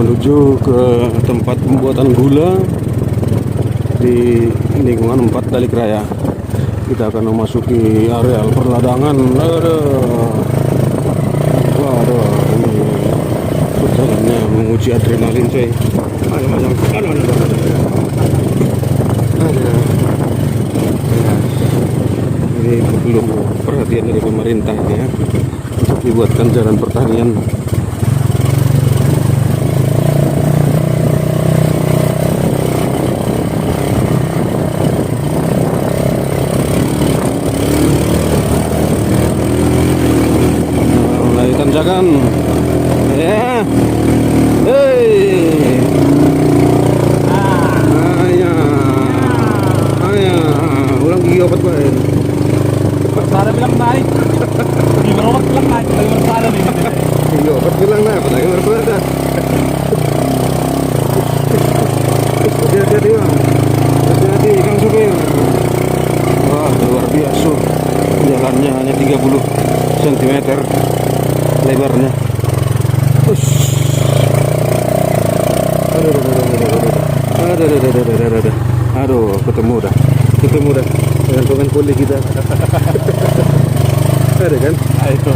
menuju ke tempat pembuatan gula di lingkungan 4 Dalik Raya. Kita akan memasuki areal perladangan. Waduh, ini perjalanannya menguji adrenalin, coy. Ini perlu perhatian dari pemerintah ya, untuk dibuatkan jalan pertanian. Mulai tanjakan ya. Hei, ulang gigi obat baik. Bersara bilang naik. Di berobat bilang naik, dari bersara nih. Gigi obat bilang naik, apalagi bersara. Hati-hati bang, hati-hati kang supir. Wah, luar biasa. Jalannya hanya 30 cm lebarnya. Aduh, ketemu dah dengan pemain poli kita. Ada kan? Ayo.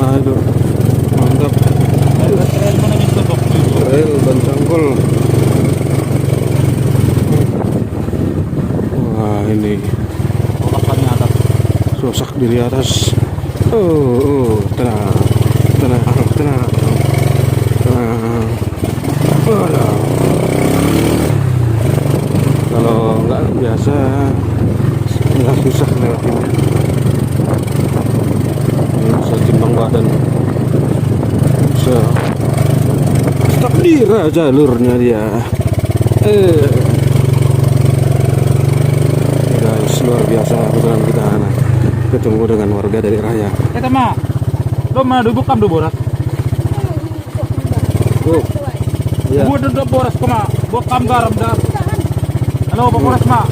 Aduh, mantap. Rel ban cangkul. Wah, ini sosak diri atas. Tenang. Kalau nggak biasa, nggak susah lewatinnya. Ini bisa timbang badan, bisa stop di jalurnya dia. Guys, luar biasa perjalanan kita. Ketemu dengan warga dari Raya. Kita mah, lo mah duduk kam do boras. Oh, iya. Buat duduk boras koma, buat kam garam dah. Halo, Pak Boras mah.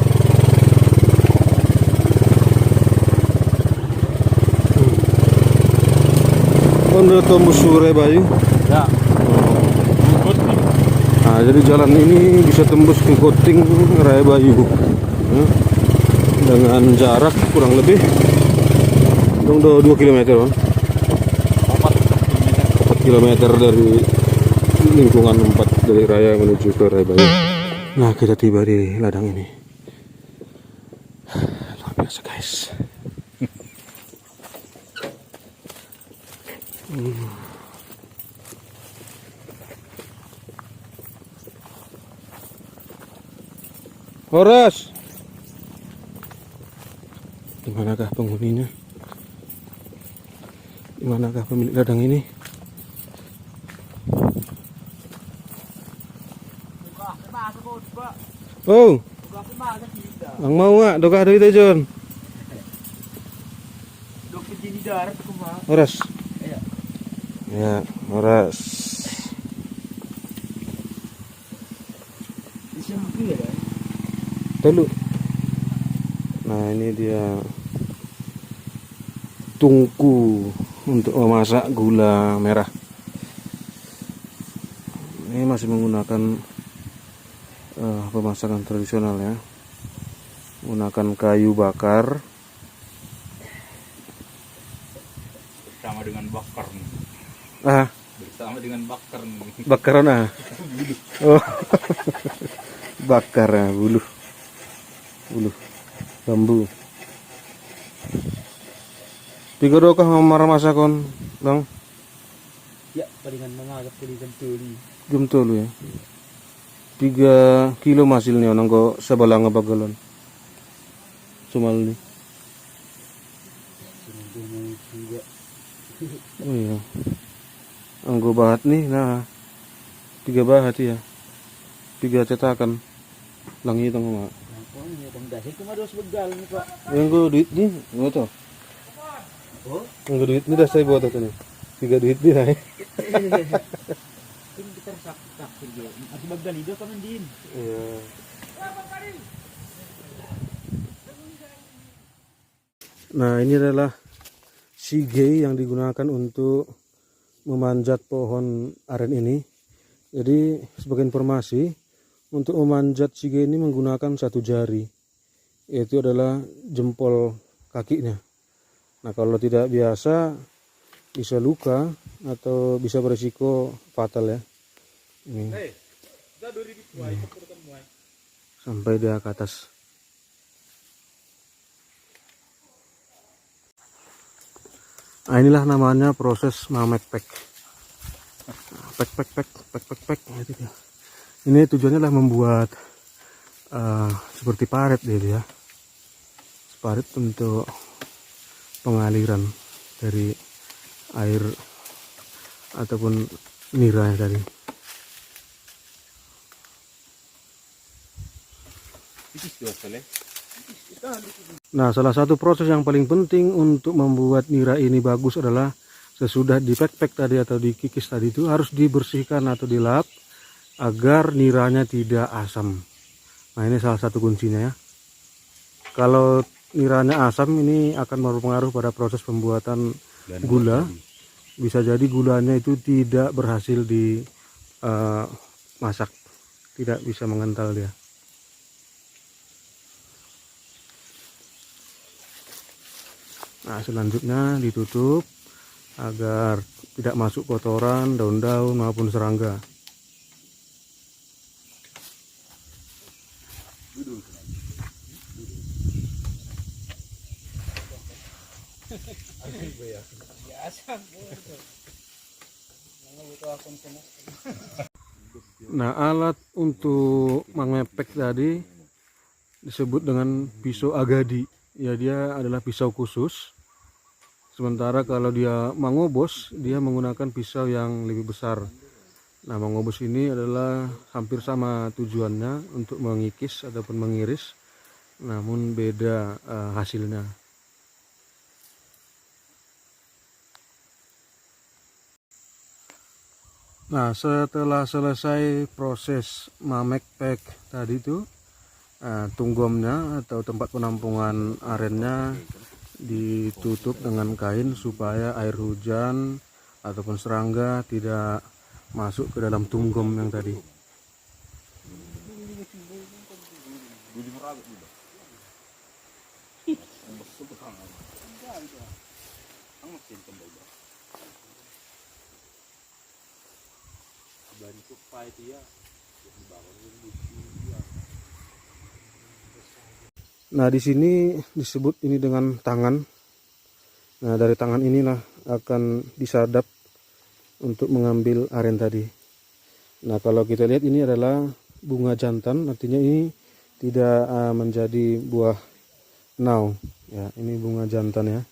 Udah tembus Raya Bayu. Ya. Nah, jadi jalan ini bisa tembus ke Koting Raya Bayu. Dengan jarak kurang lebih 2 km, kan? 4 km dari lingkungan 4 dari Raya menuju ke Raya Bayu. Nah, kita tiba di ladang ini. Luar biasa, guys. Horas, dimanakah penghuninya? Dimanakah pemilik ladang ini? Oh, ang mau nggak? Dokah dari Tejon. Horas. Ya, horas. Dulu. Nah, ini dia tungku untuk memasak gula merah. Ini masih menggunakan pemasakan tradisional ya, menggunakan kayu bakar. Sama dengan bakar. Bersama dengan bakar. Bakaran oh. Bakar bulu bambu. Tiga dokah marah masakon, Bang? Ya, palingan mangagap ko di Jam tolu ya. 3 kilo hasilnya nanggo sebalang bagalan. Sumal ni. Oh iya. Anggo bahat nih, nah 3 bahat ya. 3 cetakan. Langi itong mga. Yang go duit ni, ano to? Oh? Ang go duit ni dasay buat ito ni. Tiga duit dia. Ini kita sakit dia. Aku bagdali dia kan din. Iya. Nah, ini adalah sige yang digunakan untuk memanjat pohon aren ini. Jadi sebagai informasi, untuk memanjat sige ini menggunakan satu jari, yaitu adalah jempol kakinya. Nah, kalau tidak biasa bisa luka atau bisa berisiko fatal ya. Ini sampai dia ke atas. Nah, inilah namanya proses mamek pek. Pek. Ini tujuannya adalah membuat seperti parit dia ya. Parit untuk pengaliran dari air ataupun niranya tadi. Nah, salah satu proses yang paling penting untuk membuat nira ini bagus adalah sesudah dipek-pek tadi atau dikikis tadi itu harus dibersihkan atau dilap agar niranya tidak asam. Nah, ini salah satu kuncinya ya. Kalau niranya asam ini akan berpengaruh pada proses pembuatan gula. Bisa jadi gulanya itu tidak berhasil dimasak, tidak bisa mengental dia. Nah, selanjutnya ditutup agar tidak masuk kotoran, daun-daun maupun serangga. Nah, alat untuk mengepek tadi disebut dengan pisau agadi. Ya, dia adalah pisau khusus. Sementara kalau dia mangobos, dia menggunakan pisau yang lebih besar. Nah, mangobos ini adalah hampir sama tujuannya untuk mengikis ataupun mengiris, namun beda hasilnya. Nah, setelah selesai proses mamek pek tadi itu, tunggomnya atau tempat penampungan arennya ditutup dengan kain supaya air hujan ataupun serangga tidak masuk ke dalam tunggom yang tadi. Nah, di sini disebut ini dengan tangan. Nah, dari tangan inilah akan disadap untuk mengambil aren tadi. Nah, kalau kita lihat ini adalah bunga jantan, artinya ini tidak menjadi buah nau. Ya, ini bunga jantan ya.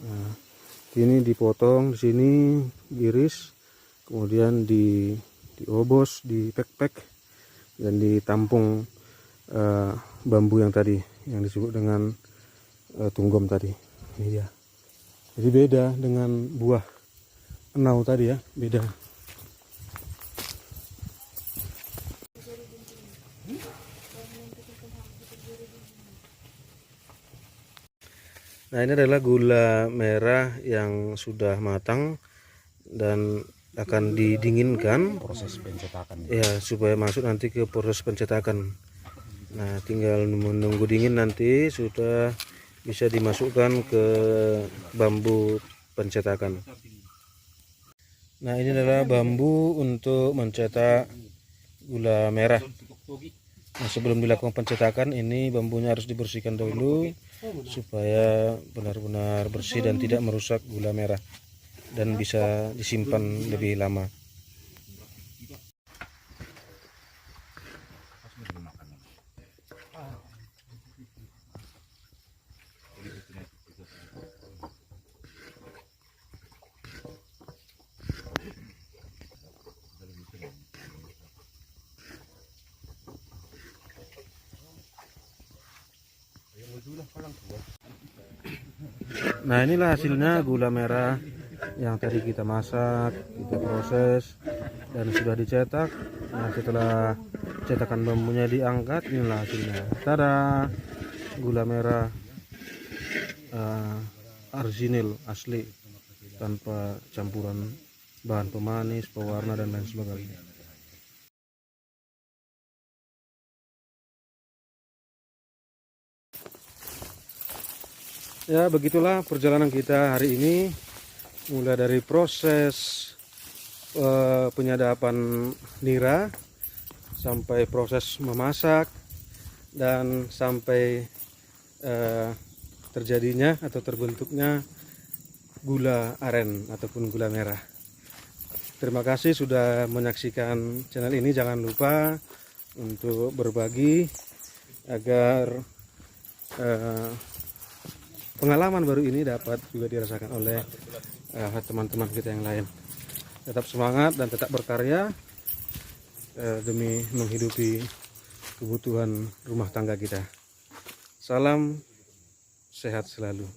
Nah, ini dipotong di sini, diiris, kemudian diobos, dipek-pek, dan ditampung bambu yang tadi yang disebut dengan tunggom tadi. Ini dia. Jadi beda dengan buah enau tadi ya, beda. Nah, ini adalah gula merah yang sudah matang dan akan didinginkan, Proses pencetakan. ya, supaya masuk nanti ke proses pencetakan. Nah, tinggal menunggu dingin, nanti sudah bisa dimasukkan ke bambu pencetakan. Nah, ini adalah bambu untuk mencetak gula merah. Nah, sebelum dilakukan pencetakan, ini bambunya harus dibersihkan dulu supaya benar-benar bersih dan tidak merusak gula merah dan bisa disimpan lebih lama. Nah, inilah hasilnya gula merah yang tadi kita masak, kita proses dan sudah dicetak. Nah, setelah cetakan bambunya diangkat, inilah hasilnya. Tada, gula merah arginil asli tanpa campuran bahan pemanis, pewarna dan lain sebagainya. Ya, begitulah perjalanan kita hari ini, mulai dari proses penyadapan nira sampai proses memasak dan sampai terjadinya atau terbentuknya gula aren ataupun gula merah. Terima kasih sudah menyaksikan channel ini. Jangan lupa untuk berbagi agar pengalaman baru ini dapat juga dirasakan oleh teman-teman kita yang lain. Tetap semangat dan tetap berkarya demi menghidupi kebutuhan rumah tangga kita. Salam sehat selalu.